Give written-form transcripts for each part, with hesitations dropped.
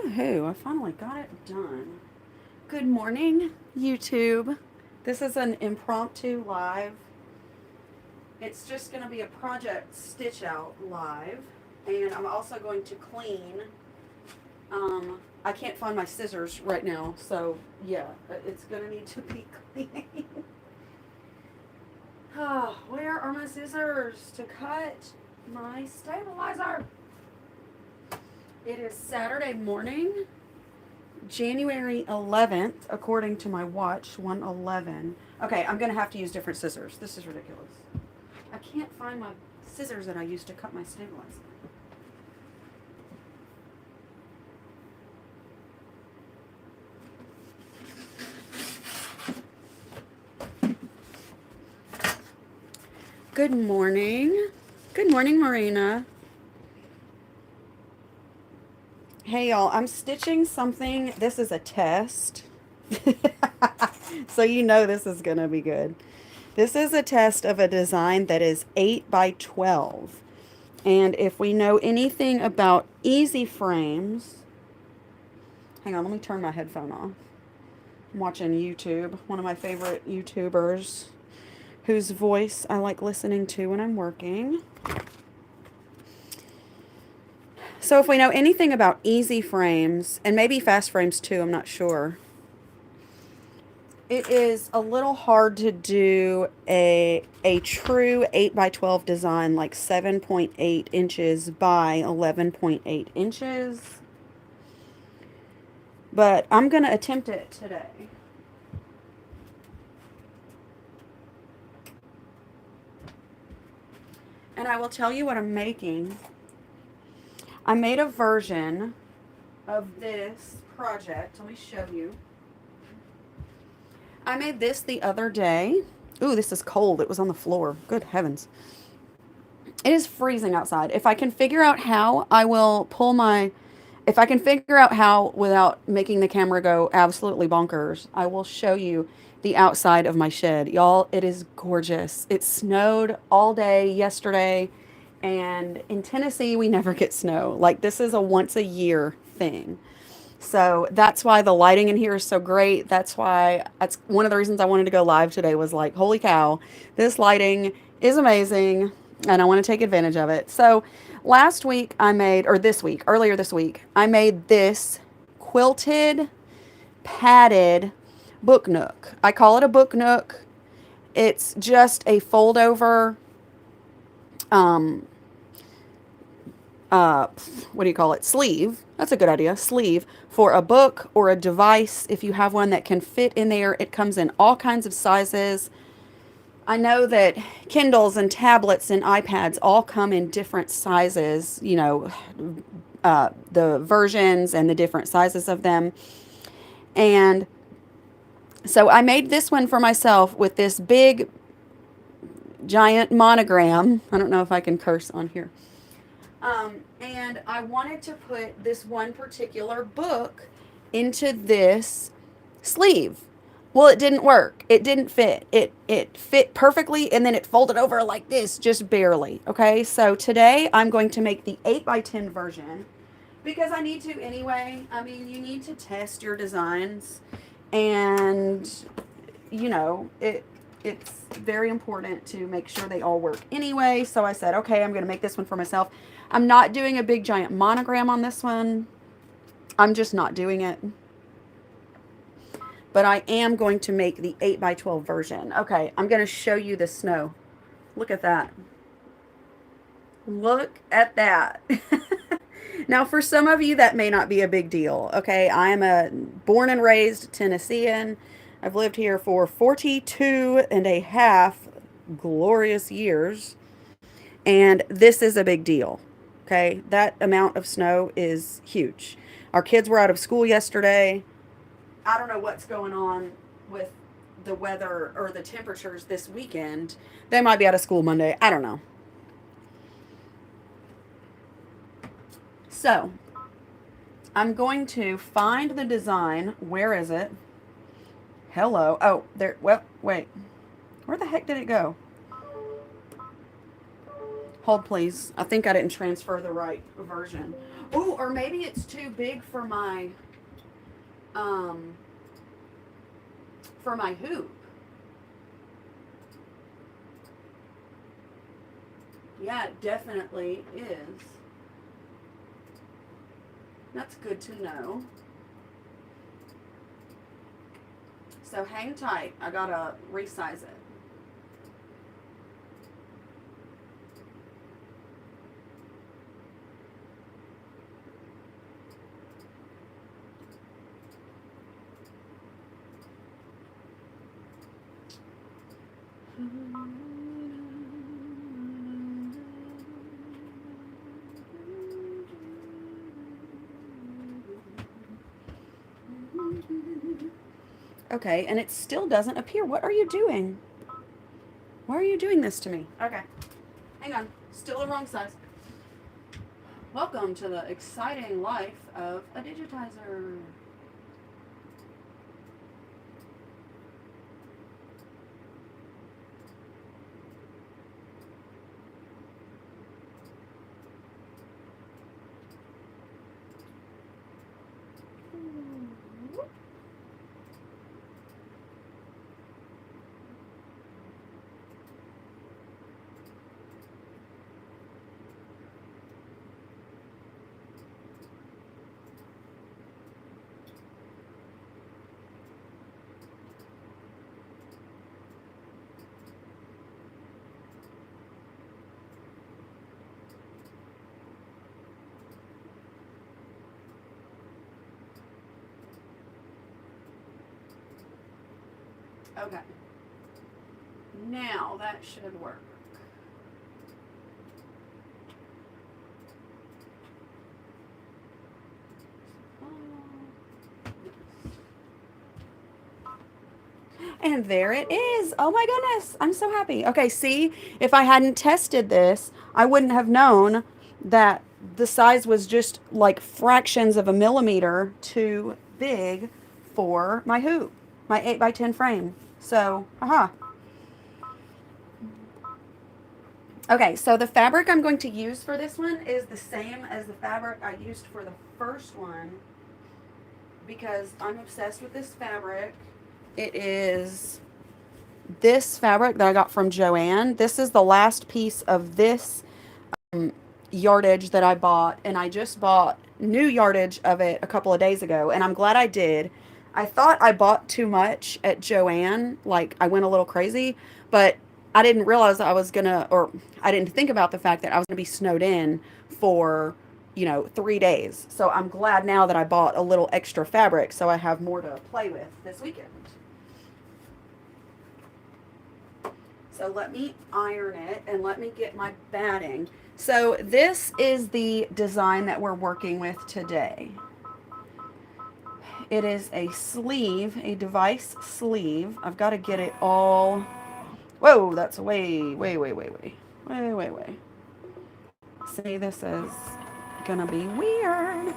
Woohoo, I finally got it done. Good morning, YouTube. This is an impromptu live. It's just going to be a project stitch out live. And I'm also going to clean. I can't find my scissors right now, so yeah, it's going to need to be cleaning. Oh, where are my scissors to cut my stabilizer? It is Saturday morning, January 11th, according to my watch, 111. Okay, I'm going to have to use different scissors. This is ridiculous. I can't find my scissors that I used to cut my stabilizer. Good morning. Good morning, Marina. Hey, y'all, I'm stitching something. This is a test. So you know this is going to be good. This is a test of a design that is 8 by 12. And if we know anything about easy frames, hang on, let me turn my headphone off. I'm watching YouTube, one of my favorite YouTubers whose voice I like listening to when I'm working. So if we know anything about easy frames, and maybe fast frames too, I'm not sure. It is a little hard to do a true 8 by 12 design like 7.8 inches by 11.8 inches. But I'm going to attempt it today. And I will tell you what I'm making. I made a version of this project. Let me show you. I made this the other day. Ooh, this is cold. It was on the floor. Good heavens. It is freezing outside. If I can figure out how, I will pull my... If I can figure out how without making the camera go absolutely bonkers, I will show you the outside of my shed. Y'all, it is gorgeous. It snowed all day yesterday, and in Tennessee, we never get snow. Like, this is a once a year thing. So that's why the lighting in here is so great. That's one of the reasons I wanted to go live today was like, holy cow, this lighting is amazing and I want to take advantage of it. So last week I made, or this week, earlier this week, I made this quilted, padded book nook. I call it a book nook. It's just a fold over, um, what do you call it? Sleeve. That's a good idea. Sleeve for a book or a device. If you have one that can fit in there, it comes in all kinds of sizes. I know that Kindles and tablets and iPads all come in different sizes, the versions and the different sizes of them. And so I made this one for myself with this big, giant monogram. I don't know if I can curse on here. And I wanted to put this one particular book into this sleeve. Well, it didn't work. It didn't fit. It fit perfectly, and then it folded over like this, just barely. Okay, so today I'm going to make the 8 by 10 version because I need to anyway. I mean, you need to test your designs, and it's very important to make sure they all work anyway. So I said, okay, I'm going to make this one for myself. I'm not doing a big giant monogram on this one. I'm just not doing it. But I am going to make the 8 by 12 version. Okay, I'm going to show you the snow. Look at that. Look at that. Now, for some of you, that may not be a big deal. Okay, I am a born and raised Tennessean. I've lived here for 42 and a half glorious years. And this is a big deal. Okay, that amount of snow is huge. Our kids were out of school yesterday. I don't know what's going on with the weather or the temperatures this weekend. They might be out of school Monday. I don't know. So, I'm going to find the design. Where is it? Hello. Oh, there. Well, wait. Where the heck did it go? Hold, please. I think I didn't transfer the right version. Ooh, or maybe it's too big um, for my hoop. Yeah, it definitely is. That's good to know. So hang tight. I gotta resize it. Okay, and it still doesn't appear. What are you doing? Why are you doing this to me? Okay, hang on. Still the wrong size. Welcome to the exciting life of a digitizer. Okay. Now that should work. And there it is. Oh my goodness. I'm so happy. Okay, see, if I hadn't tested this, I wouldn't have known that the size was just like fractions of a millimeter too big for my hoop, my 8x10 frame. So, haha. Okay, so the fabric I'm going to use for this one is the same as the fabric I used for the first one because I'm obsessed with this fabric. It is this fabric that I got from Joann. This is the last piece of this yardage that I bought, and I just bought new yardage of it a couple of days ago, and I'm glad I did. I thought I bought too much at Joann, like I went a little crazy, but I didn't realize I was gonna, or I didn't think about the fact that I was gonna be snowed in for, 3 days. So I'm glad now that I bought a little extra fabric so I have more to play with this weekend. So let me iron it and let me get my batting. So this is the design that we're working with today. It is a sleeve, a device sleeve. I've got to get it all. Whoa, that's way. See, this is gonna be weird.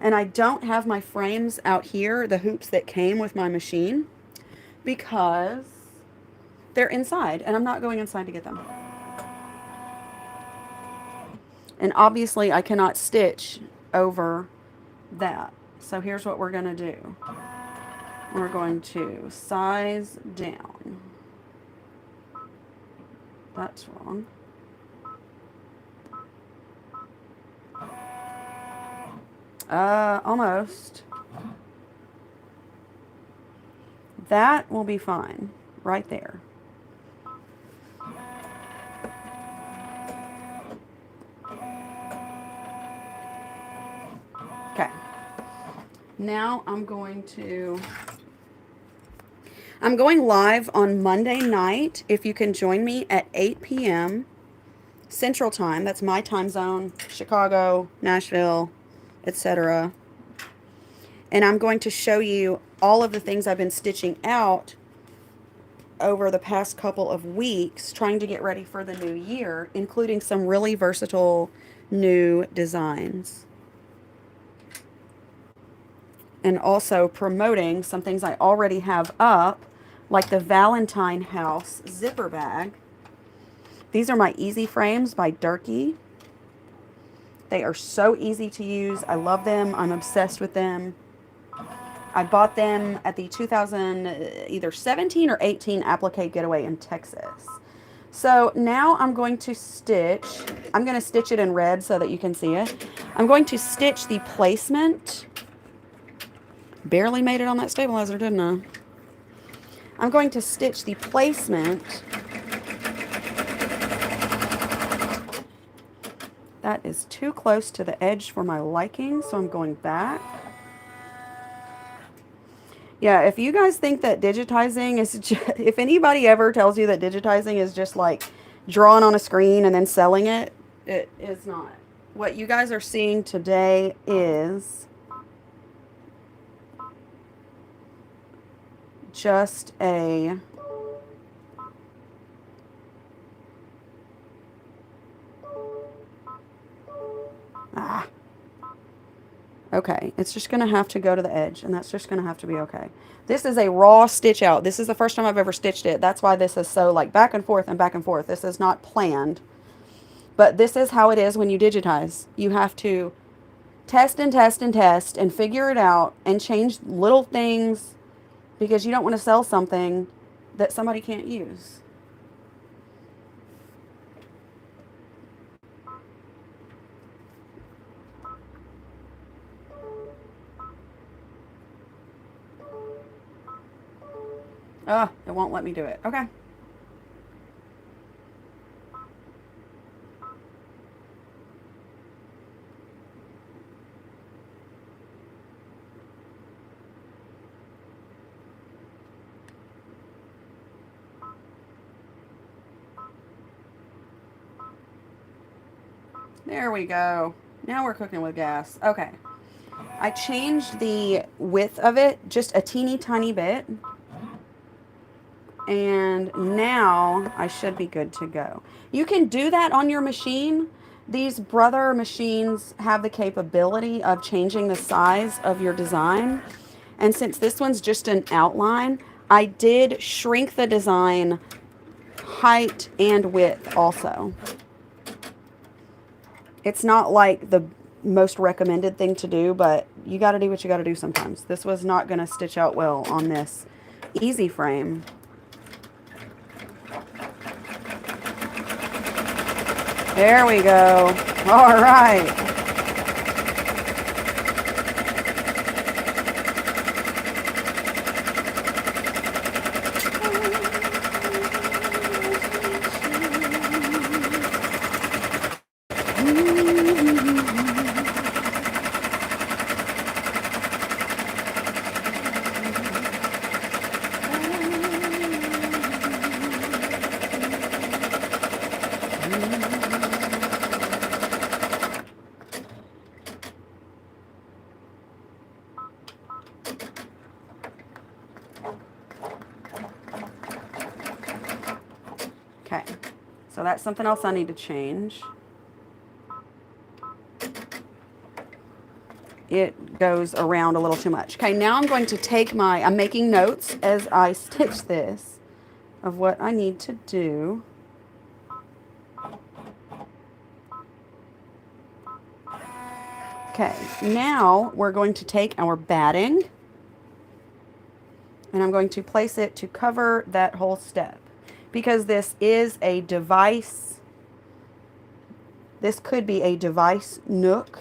And I don't have my frames out here, the hoops that came with my machine, because they're inside and I'm not going inside to get them. And obviously I cannot stitch over that. So here's what we're going to do. We're going to size down. That's wrong. Almost. That will be fine right there. Okay. Now I'm going live on Monday night. If you can join me at 8 p.m. Central Time. That's my time zone. Chicago, Nashville, etc. And I'm going to show you all of the things I've been stitching out over the past couple of weeks, trying to get ready for the new year, including some really versatile new designs. And also promoting some things I already have up, like the Valentine House zipper bag. These are my Easy Frames by Durkee. They are so easy to use. I love them. I'm obsessed with them. I bought them at the 2000 either 17 or 18 applique getaway in Texas. So now I'm going to stitch. I'm going to stitch it in red so that you can see it. I'm going to stitch the placement. Barely made it on that stabilizer, didn't I? I'm going to stitch the placement. That is too close to the edge for my liking, so I'm going back. Yeah, if you guys think that digitizing is just, if anybody ever tells you that digitizing is just like drawing on a screen and then selling it, it is not. What you guys are seeing today is just a okay, it's just going to have to go to the edge, and that's just going to have to be okay. This is a raw stitch out. This is the first time I've ever stitched it. That's why this is so like back and forth and back and forth. This is not planned. But this is how it is when you digitize. You have to test and test and test and figure it out and change little things because you don't want to sell something that somebody can't use. Oh, it won't let me do it. Okay. There we go. Now we're cooking with gas. Okay. I changed the width of it just a teeny tiny bit. And now I should be good to go. You can do that on your machine. These Brother machines have the capability of changing the size of your design. And since this one's just an outline, I did shrink the design height and width also. It's not like the most recommended thing to do, but you got to do what you got to do sometimes. This was not going to stitch out well on this easy frame. There we go. All right. Okay, so that's something else I need to change. It goes around a little too much. Okay, now I'm going to take I'm making notes as I stitch this of what I need to do. Okay, now we're going to take our batting and I'm going to place it to cover that whole step. Because this is a device, this could be a device nook.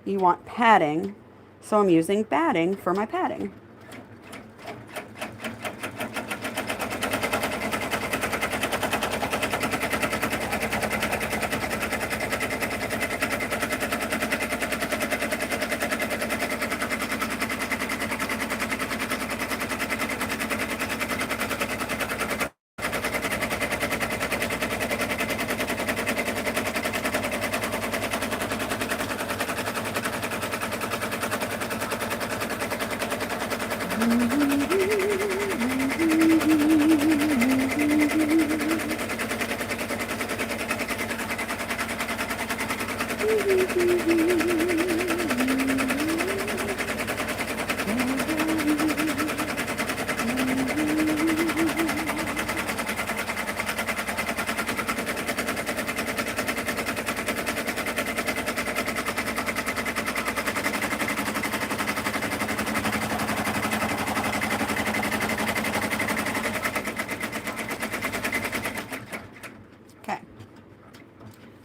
You want padding, so I'm using batting for my padding.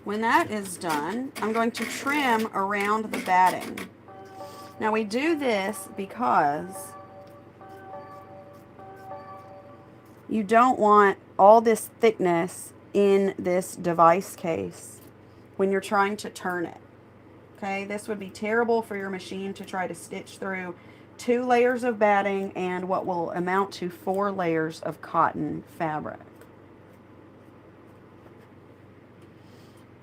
When that is done, I'm going to trim around the batting. Now we do this because you don't want all this thickness in this device case when you're trying to turn it. Okay, this would be terrible for your machine to try to stitch through 2 layers of batting and what will amount to 4 layers of cotton fabric.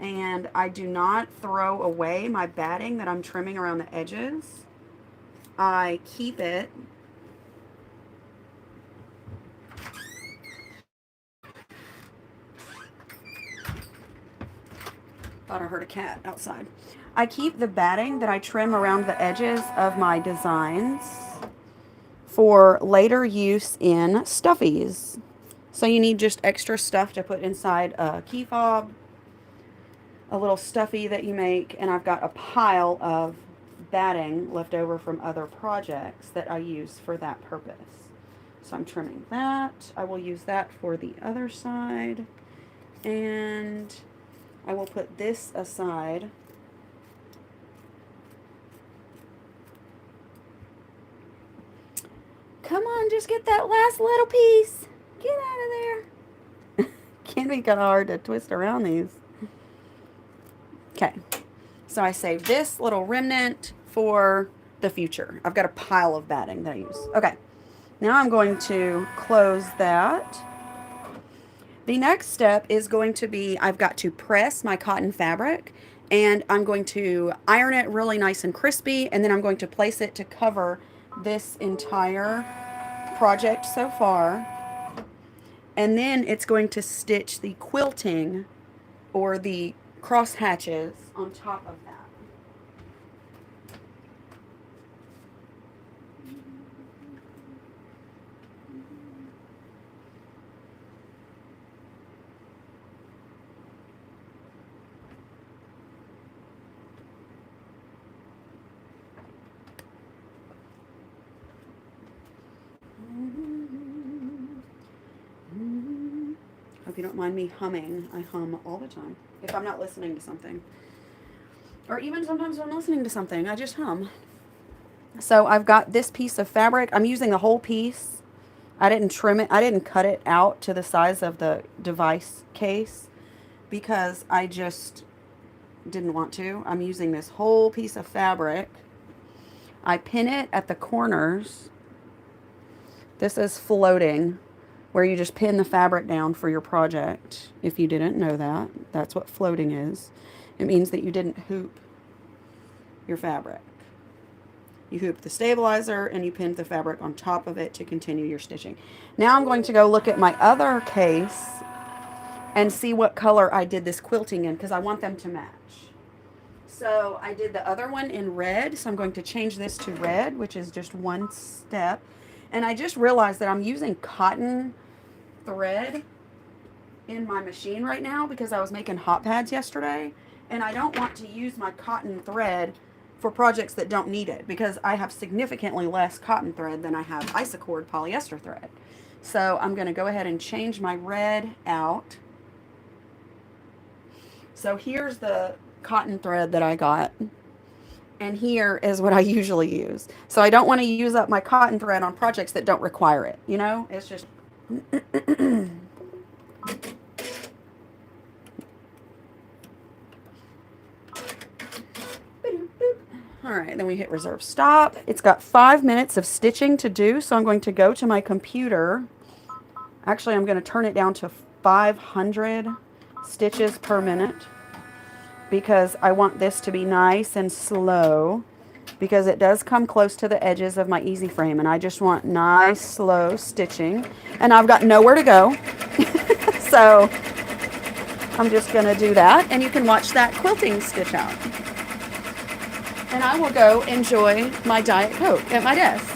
And I do not throw away my batting that I'm trimming around the edges. I keep it. Thought I heard a cat outside. I keep the batting that I trim around the edges of my designs for later use in stuffies. So you need just extra stuff to put inside a key fob, a little stuffy that you make, and I've got a pile of batting left over from other projects that I use for that purpose. So I'm trimming that. I will use that for the other side, and I will put this aside. Come on, just get that last little piece. Get out of there. Can be kind of hard to twist around these. Okay, so I saved this little remnant for the future. I've got a pile of batting that I use. Okay, now I'm going to close that. The next step is going to be, I've got to press my cotton fabric, and I'm going to iron it really nice and crispy, and then I'm going to place it to cover this entire project so far. And then it's going to stitch the quilting or the cross hatches on top of that. Hope you don't mind me humming. I hum all the time. If I'm not listening to something. Or even sometimes when I'm listening to something, I just hum. So I've got this piece of fabric. I'm using the whole piece. I didn't trim it. I didn't cut it out to the size of the device case because I just didn't want to. I'm using this whole piece of fabric. I pin it at the corners. This is floating, where you just pin the fabric down for your project. If you didn't know that, that's what floating is. It means that you didn't hoop your fabric. You hoop the stabilizer and you pinned the fabric on top of it to continue your stitching. Now I'm going to go look at my other case and see what color I did this quilting in, because I want them to match. So I did the other one in red, so I'm going to change this to red, which is just one step. And I just realized that I'm using cotton thread in my machine right now because I was making hot pads yesterday, and I don't want to use my cotton thread for projects that don't need it because I have significantly less cotton thread than I have isocord polyester thread. So I'm going to go ahead and change my red out. So here's the cotton thread that I got, and here is what I usually use. So I don't want to use up my cotton thread on projects that don't require it, you know? It's just all right, then we hit reserve stop. It's got 5 minutes of stitching to do, so I'm going to go to my computer. Actually, I'm going to turn it down to 500 stitches per minute because I want this to be nice and slow, because it does come close to the edges of my easy frame, and I just want nice, slow stitching. And I've got nowhere to go, so I'm just going to do that, and you can watch that quilting stitch out. And I will go enjoy my Diet Coke at my desk.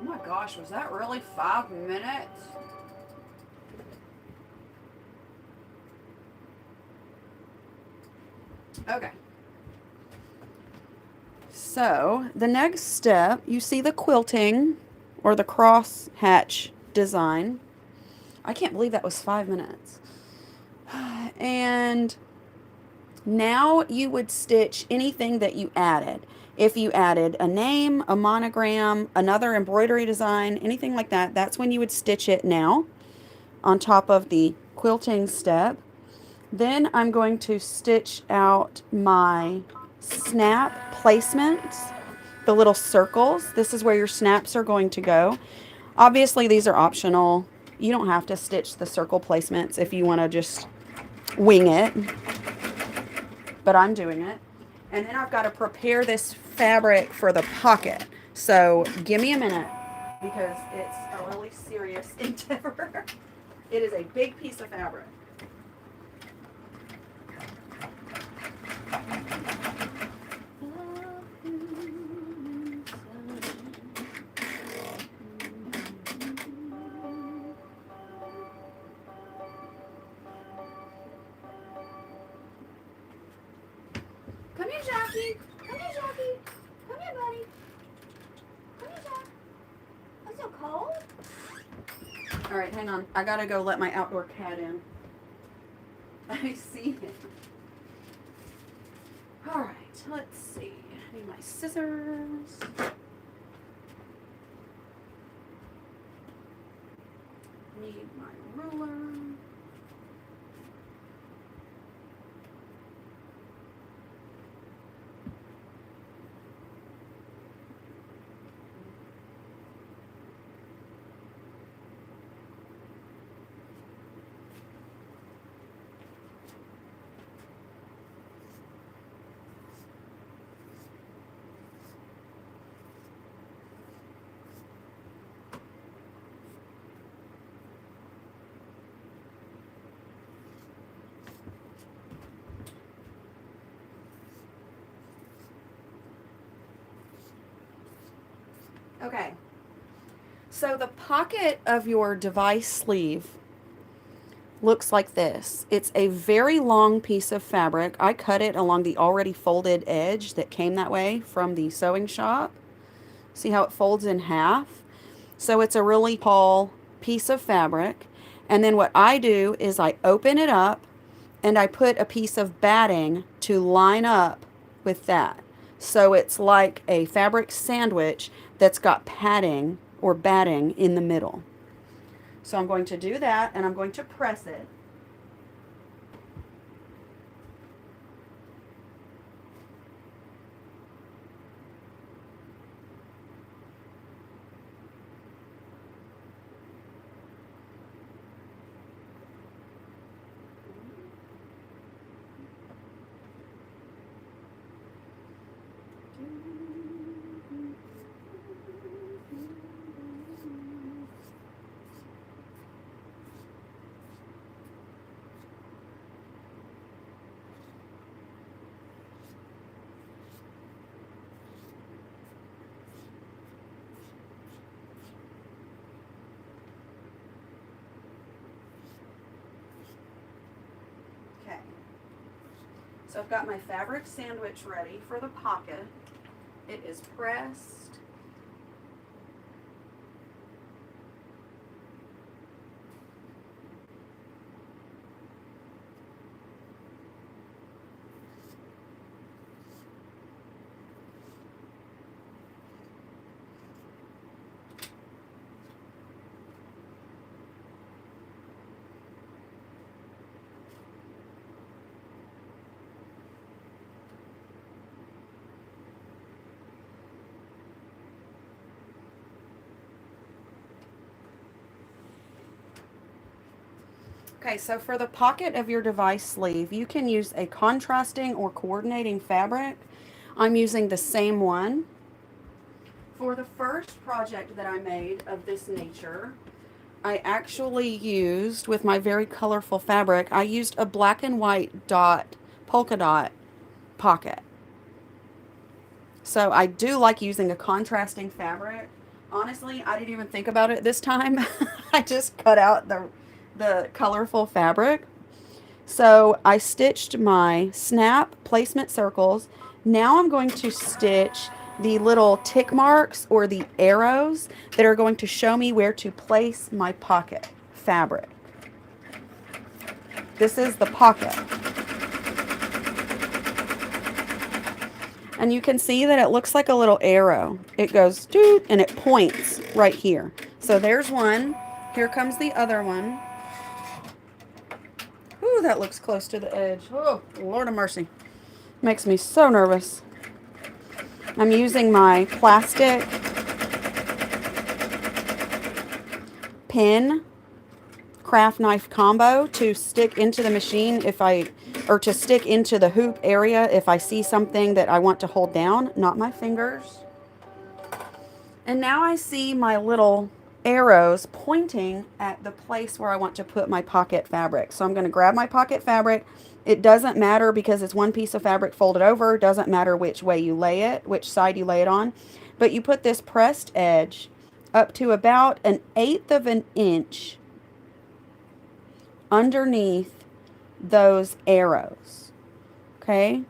Oh my gosh, was that really 5 minutes? Okay. So the next step, you see the quilting or the cross hatch design. I can't believe that was 5 minutes. And now you would stitch anything that you added. If you added a name, a monogram, another embroidery design, anything like that, that's when you would stitch it now on top of the quilting step. Then I'm going to stitch out my snap placements, the little circles. This is where your snaps are going to go. Obviously, these are optional. You don't have to stitch the circle placements if you want to just wing it, but I'm doing it. And then I've got to prepare this fabric for the pocket. So give me a minute because it's a really serious endeavor. It is a big piece of fabric. Jackie. Come here, Jackie. Come here, buddy. Come here, Jack. I'm so cold. All right, hang on. I gotta go let my outdoor cat in. I see him. All right, let's see. I need my scissors. Need my ruler. Okay, so the pocket of your device sleeve looks like this. It's a very long piece of fabric. I cut it along the already folded edge that came that way from the sewing shop. See how it folds in half? So it's a really tall piece of fabric. And then what I do is I open it up and I put a piece of batting to line up with that. So it's like a fabric sandwich that's got padding or batting in the middle. So I'm going to do that and I'm going to press it. Okay. So I've got my fabric sandwich ready for the pocket. It is pressed. Okay, so for the pocket of your device sleeve, you can use a contrasting or coordinating fabric. I'm using the same one. For the first project that I made of this nature, I actually used, with my very colorful fabric, I used a black and white polka dot pocket. So I do like using a contrasting fabric. Honestly, I didn't even think about it this time. I just cut out the colorful fabric. So I stitched my snap placement circles. Now I'm going to stitch the little tick marks or the arrows that are going to show me where to place my pocket fabric. This is the pocket. And you can see that it looks like a little arrow. It goes doot and it points right here. So there's one. Here comes the other one. Ooh, that looks close to the edge. Oh, Lord of mercy. Makes me so nervous. I'm using my plastic pin craft knife combo to stick into the machine or to stick into the hoop area if I see something that I want to hold down, not my fingers. And now I see my little arrows pointing at the place where I want to put my pocket fabric. So I'm going to grab my pocket fabric. It doesn't matter because it's one piece of fabric folded over. It doesn't matter which way you lay it, which side you lay it on. But you put this pressed edge up to about 1/8 of an inch underneath those arrows. Okay?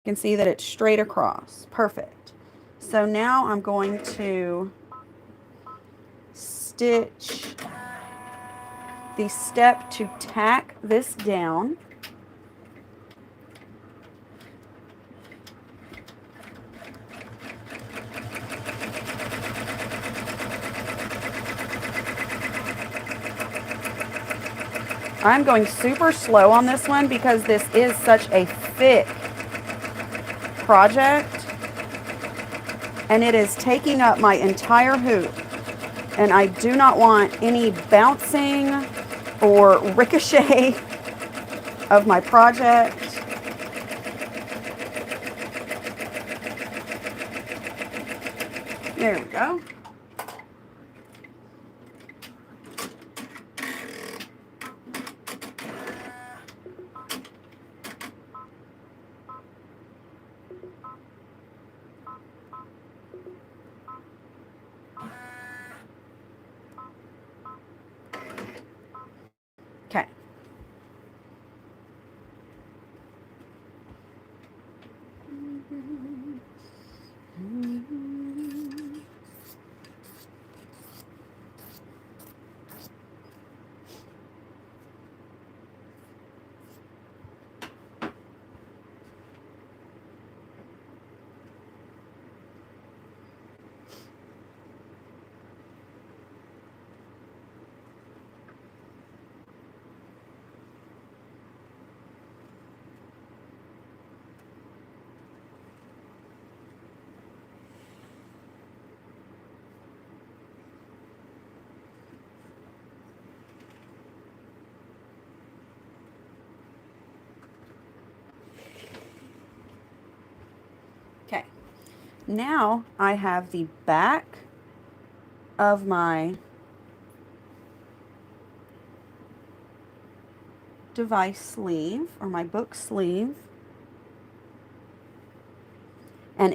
can see that it's straight across. Perfect. So now I'm going to stitch the step to tack this down. I'm going super slow on this one because this is such a thick project and it is taking up my entire hoop, and I do not want any bouncing or ricochet of my project. There we go. Okay. Okay. Now I have the back of my device sleeve, or my book sleeve, and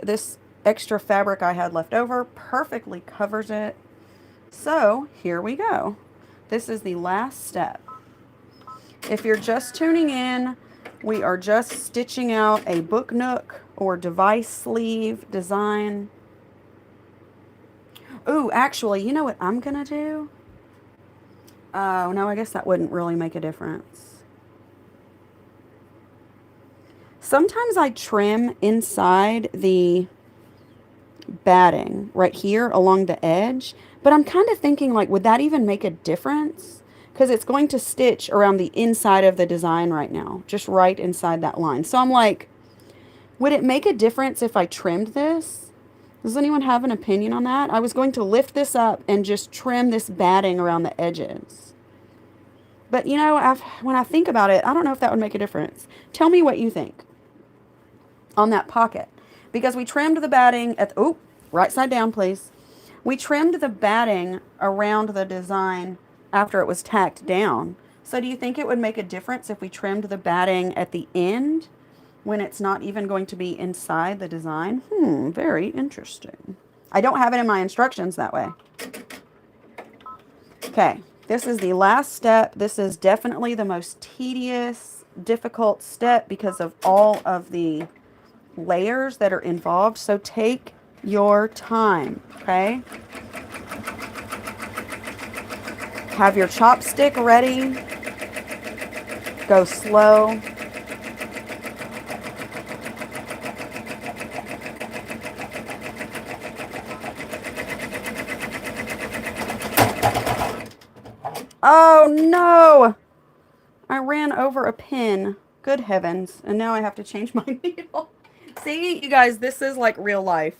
this extra fabric I had left over perfectly covers it. So here we go. This is the last step. If you're just tuning in, we are just stitching out a Book Nook or device sleeve design. Ooh, actually, you know what I'm gonna do? Oh, no, I guess that wouldn't really make a difference. Sometimes I trim inside the batting right here along the edge, but I'm kind of thinking, like, would that even make a difference? Because it's going to stitch around the inside of the design right now, just right inside that line. So I'm like, would it make a difference if I trimmed this? Does anyone have an opinion on that? I was going to lift this up and just trim this batting around the edges. But, you know, when I think about it, I don't know if that would make a difference. Tell me what you think on that pocket. Because we trimmed the batting at, oh, right side down, please. We trimmed the batting around the design after it was tacked down. So do you think it would make a difference if we trimmed the batting at the end when it's not even going to be inside the design? Very interesting. I don't have it in my instructions that way. Okay, this is the last step. This is definitely the most tedious, difficult step because of all of the layers that are involved. So take your time, okay? Have your chopstick ready. Go slow. Oh no! I ran over a pin. Good heavens. And now I have to change my needle. See, you guys, this is like real life.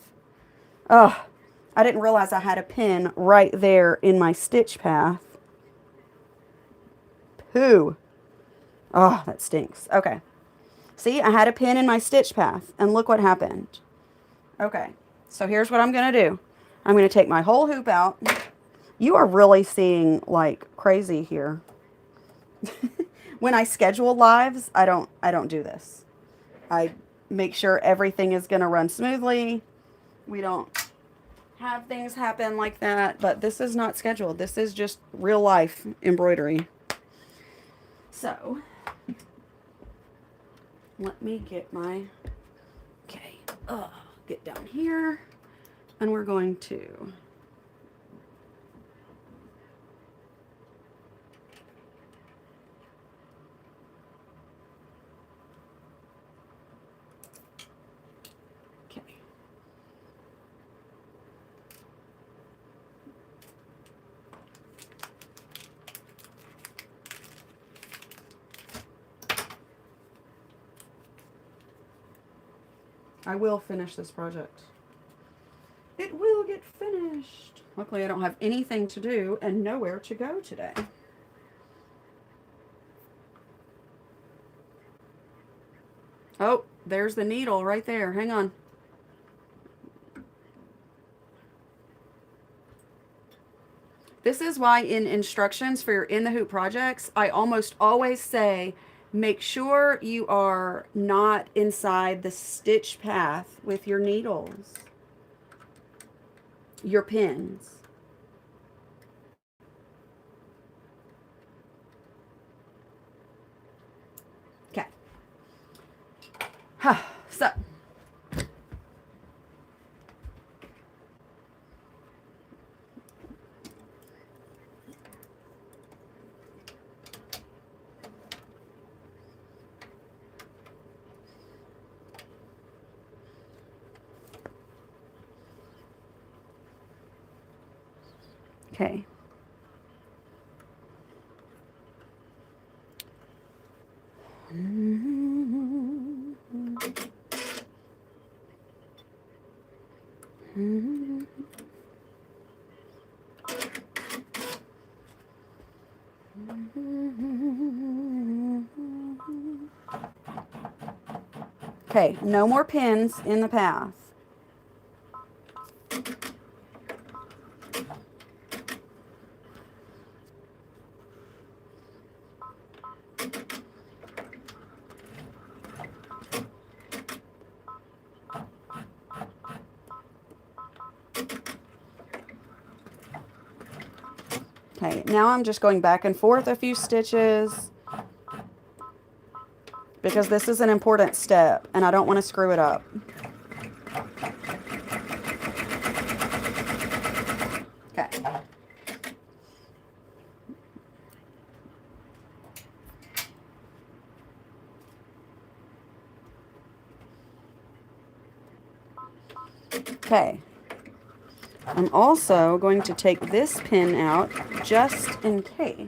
Ugh. I didn't realize I had a pin right there in my stitch path. Pooh. Oh, that stinks. Okay. See, I had a pin in my stitch path, and look what happened. Okay. So here's what I'm going to do. I'm going to take my whole hoop out. You are really seeing like crazy here. When I schedule lives, I don't do this. I make sure everything is going to run smoothly. We don't have things happen like that, but this is not scheduled. This is just real life embroidery. So, let me get my, okay, get down here, and we're going to I will finish this project. It will get finished. Luckily, I don't have anything to do and nowhere to go today. Oh, there's the needle right there. Hang on. This is why in instructions for your in the hoop projects, I almost always say, make sure you are not inside the stitch path with your needles, your pins. Okay. So. Okay. Okay, no more pins in the path. Okay, now I'm just going back and forth a few stitches because this is an important step and I don't want to screw it up. Okay. Okay. I'm also going to take this pin out just in case.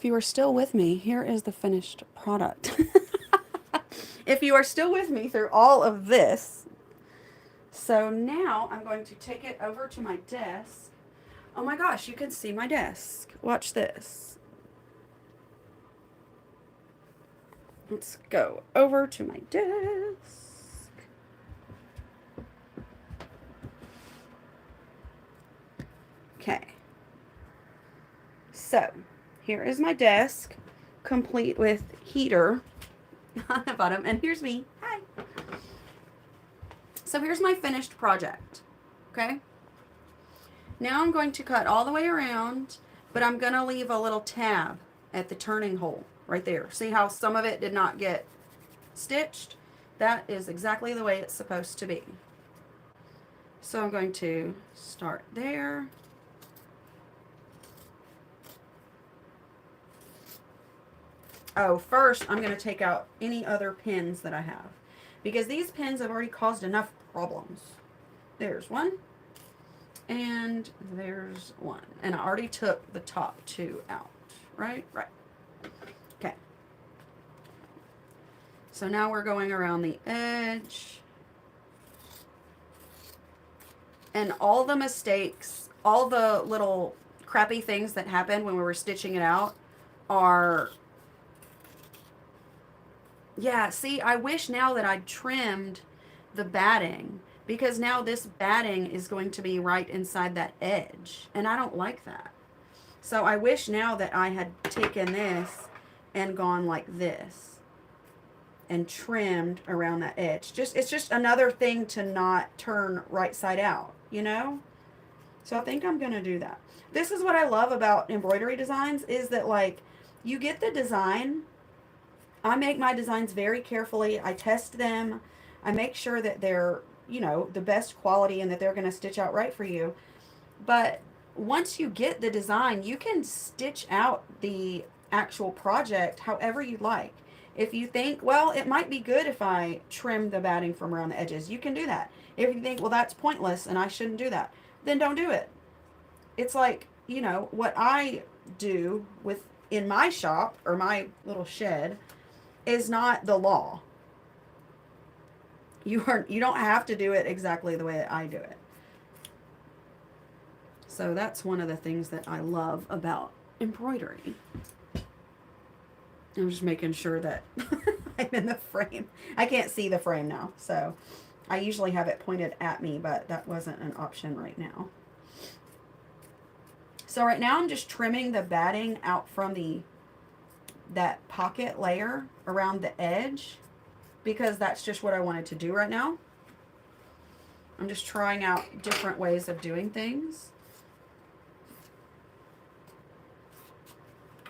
if you are still with me, here is the finished product. If you are still with me through all of this. So now I'm going to take it over to my desk. Oh my gosh, you can see my desk. Watch this. Let's go over to my desk. Okay. So, here is my desk, complete with heater on the bottom. And here's me. Hi. So here's my finished project. Okay. Now I'm going to cut all the way around, but I'm going to leave a little tab at the turning hole right there. See how some of it did not get stitched? That is exactly the way it's supposed to be. So I'm going to start there. Oh, first I'm going to take out any other pins that I have, because these pins have already caused enough problems. There's one, and there's one. And I already took the top two out, right? Right. Okay. So now we're going around the edge. And all the mistakes, all the little crappy things that happened when we were stitching it out are... Yeah, see, I wish now that I'd trimmed the batting, because now this batting is going to be right inside that edge, and I don't like that. So I wish now that I had taken this and gone like this and trimmed around that edge. It's just another thing to not turn right side out, you know? So I think I'm going to do that. This is what I love about embroidery designs, is that, like, you get the design. I make my designs very carefully. I test them. I make sure that they're, you know, the best quality and that they're going to stitch out right for you. But once you get the design, you can stitch out the actual project however you like. If you think, well, it might be good if I trim the batting from around the edges, you can do that. If you think, well, that's pointless and I shouldn't do that, then don't do it. It's like, you know, what I do with in my shop or my little shed is not the law. You don't have to do it exactly the way that I do it. So that's one of the things that I love about embroidery. I'm just making sure that I'm in the frame. I can't see the frame now, so I usually have it pointed at me, but that wasn't an option right now. So right now I'm just trimming the batting out from that pocket layer around the edge, because that's just what I wanted to do right now. I'm just trying out different ways of doing things.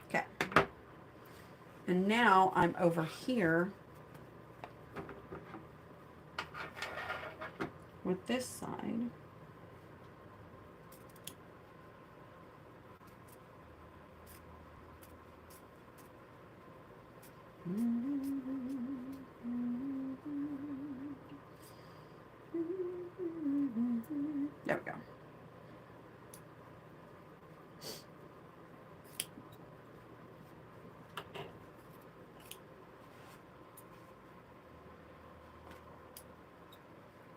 Okay. And now I'm over here with this side. There we go.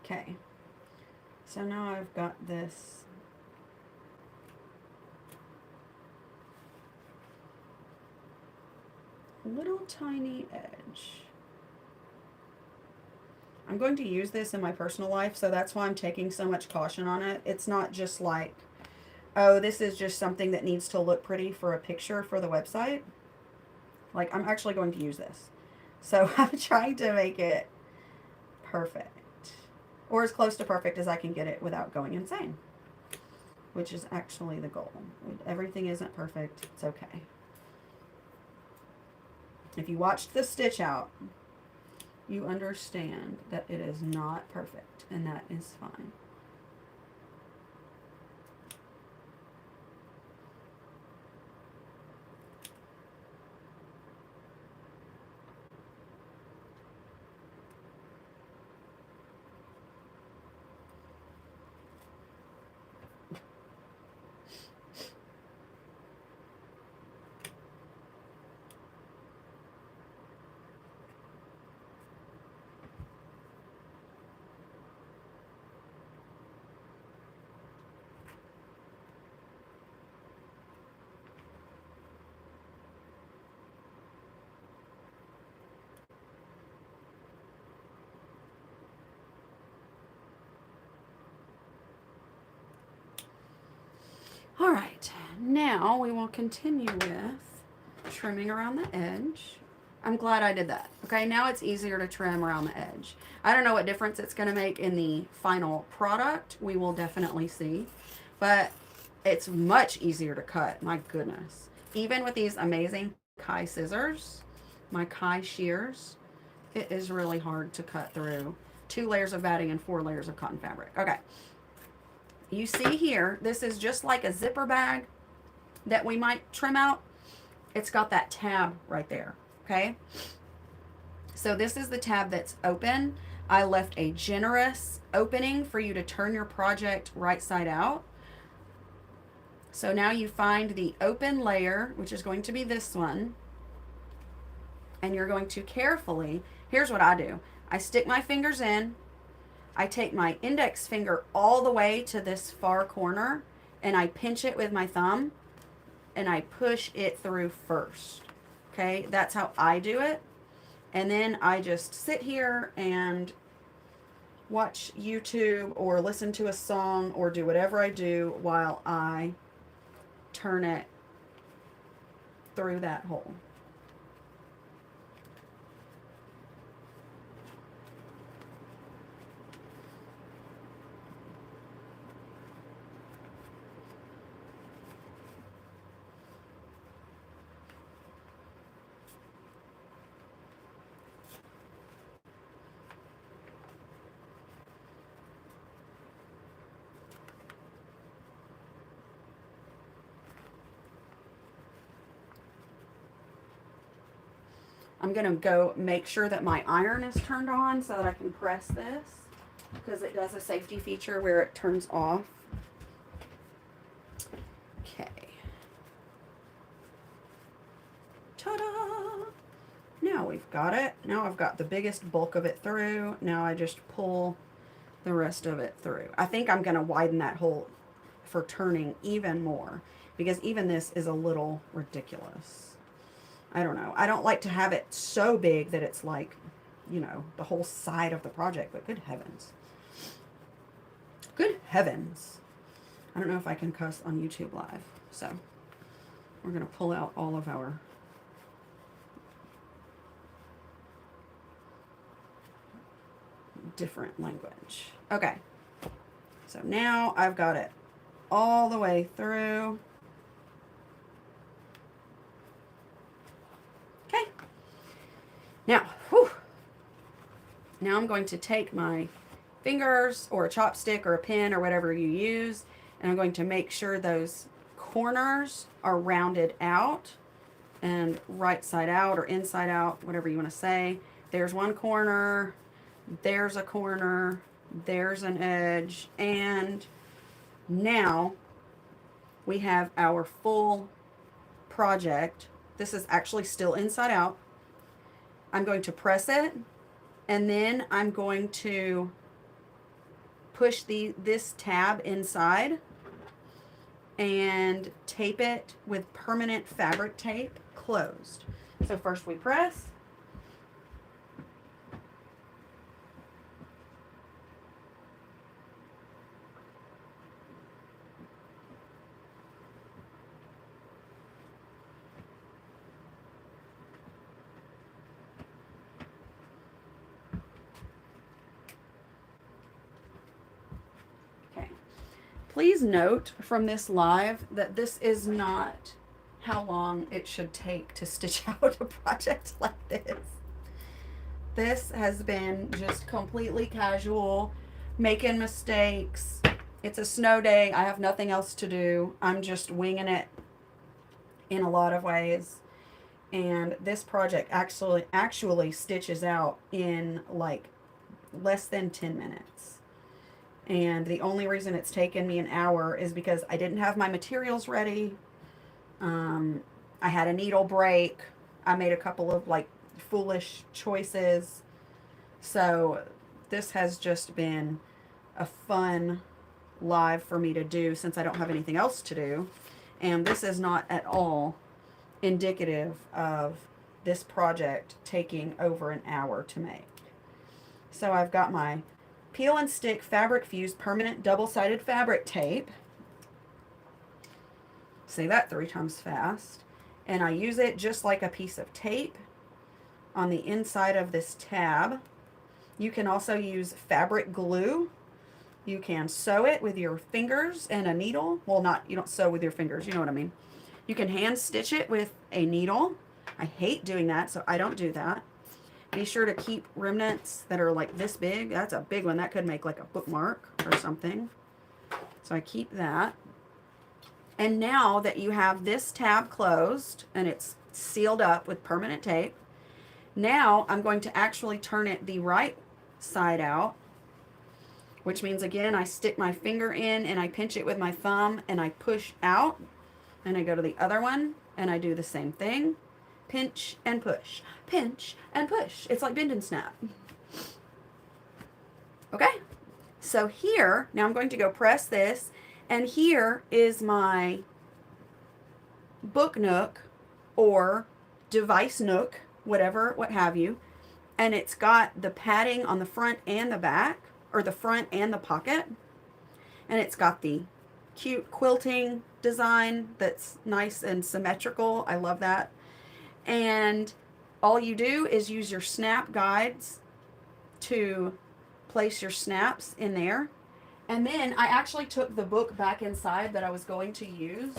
Okay. So now I've got this little tiny edge. I'm going to use this in my personal life, so that's why I'm taking so much caution on it. It's not just like, oh, this is just something that needs to look pretty for a picture for the website. Like, I'm actually going to use this. So I'm trying to make it perfect. Or as close to perfect as I can get it without going insane. Which is actually the goal. Everything isn't perfect. It's okay. If you watched the stitch out, you understand that it is not perfect, and that is fine. All right, now we will continue with trimming around the edge. I'm glad I did that. Okay, now it's easier to trim around the edge. I don't know what difference it's going to make in the final product. We will definitely see. But it's much easier to cut. My goodness. Even with these amazing Kai scissors, my Kai shears, it is really hard to cut through 2 layers of batting and 4 layers of cotton fabric. Okay. You see here, this is just like a zipper bag that we might trim out. It's got that tab right there. Okay. So this is the tab that's open. I left a generous opening for you to turn your project right side out. So now you find the open layer, which is going to be this one, and you're going to carefully, here's what I do. I stick my fingers in, I take my index finger all the way to this far corner, and I pinch it with my thumb, and I push it through first. Okay, that's how I do it. And then I just sit here and watch YouTube or listen to a song or do whatever I do while I turn it through that hole. I'm going to go make sure that my iron is turned on so that I can press this, because it does a safety feature where it turns off. Okay. Ta-da! Now we've got it. Now I've got the biggest bulk of it through. Now I just pull the rest of it through. I think I'm going to widen that hole for turning even more, because even this is a little ridiculous. I don't know. I don't like to have it so big that it's like, you know, the whole side of the project, but good heavens. Good heavens. I don't know if I can cuss on YouTube Live. So we're going to pull out all of our different language. Okay. So now I've got it all the way through. Now, whew, now I'm going to take my fingers or a chopstick or a pin or whatever you use, and I'm going to make sure those corners are rounded out and right side out or inside out, whatever you want to say. There's one corner, there's a corner, there's an edge, and now we have our full project. This is actually still inside out. I'm going to press it, and then I'm going to push this tab inside and tape it with permanent fabric tape closed. So first we press. Please note from this live that this is not how long it should take to stitch out a project like this. This has been just completely casual, making mistakes. It's a snow day. I have nothing else to do. I'm just winging it in a lot of ways. And this project actually stitches out in like less than 10 minutes. And the only reason it's taken me an hour is because I didn't have my materials ready. I had a needle break. I made a couple of like foolish choices. So this has just been a fun live for me to do since I don't have anything else to do. And this is not at all indicative of this project taking over an hour to make. So I've got my Peel and Stick Fabric Fused Permanent Double-Sided Fabric Tape. say that 3 times fast. And I use it just like a piece of tape on the inside of this tab. You can also use fabric glue. You can sew it with your fingers and a needle. Well, you don't sew with your fingers, you know what I mean. You can hand stitch it with a needle. I hate doing that, so I don't do that. Be sure to keep remnants that are like this big. That's a big one. That could make like a bookmark or something. So I keep that. And now that you have this tab closed and it's sealed up with permanent tape, now I'm going to actually turn it the right side out, which means again, I stick my finger in and I pinch it with my thumb and I push out, and I go to the other one and I do the same thing. Pinch and push, pinch and push. It's like bend and snap. Okay, so here, now I'm going to go press this, and here is my Book Nook or device Nook, whatever, what have you. And it's got the padding on the front and the back, or the front and the pocket. And it's got the cute quilting design that's nice and symmetrical. I love that. And all you do is use your snap guides to place your snaps in there. And then I actually took the book back inside that I was going to use.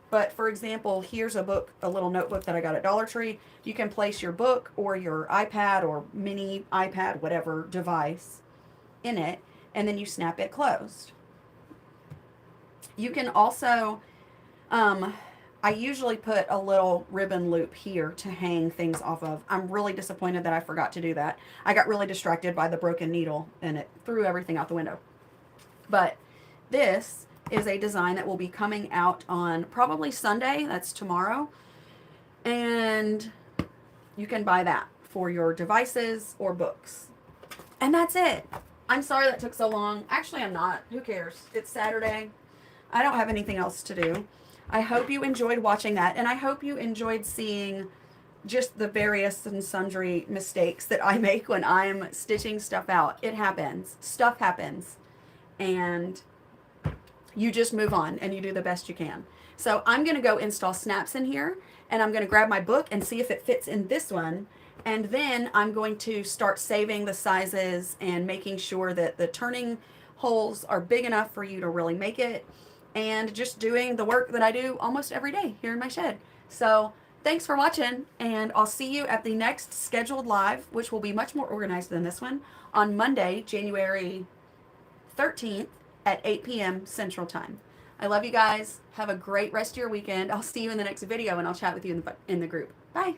But for example, here's a book, a little notebook that I got at Dollar Tree. You can place your book or your iPad or mini iPad, whatever device, in it, and then you snap it closed. You can also, I usually put a little ribbon loop here to hang things off of. I'm really disappointed that I forgot to do that. I got really distracted by the broken needle and it threw everything out the window. But this is a design that will be coming out on probably Sunday. That's tomorrow. And you can buy that for your devices or books. And that's it. I'm sorry that took so long. Actually, I'm not. Who cares? It's Saturday. I don't have anything else to do. I hope you enjoyed watching that, and I hope you enjoyed seeing just the various and sundry mistakes that I make when I'm stitching stuff out. It happens. Stuff happens. And you just move on and you do the best you can. So I'm going to go install snaps in here, and I'm going to grab my book and see if it fits in this one. And then I'm going to start saving the sizes and making sure that the turning holes are big enough for you to really make it, and just doing the work that I do almost every day here in my shed. So thanks for watching, and I'll see you at the next scheduled live, which will be much more organized than this one, on Monday, January 13th at 8 p.m. Central Time. I love you guys. Have a great rest of your weekend. I'll see you in the next video, and I'll chat with you in the group. Bye.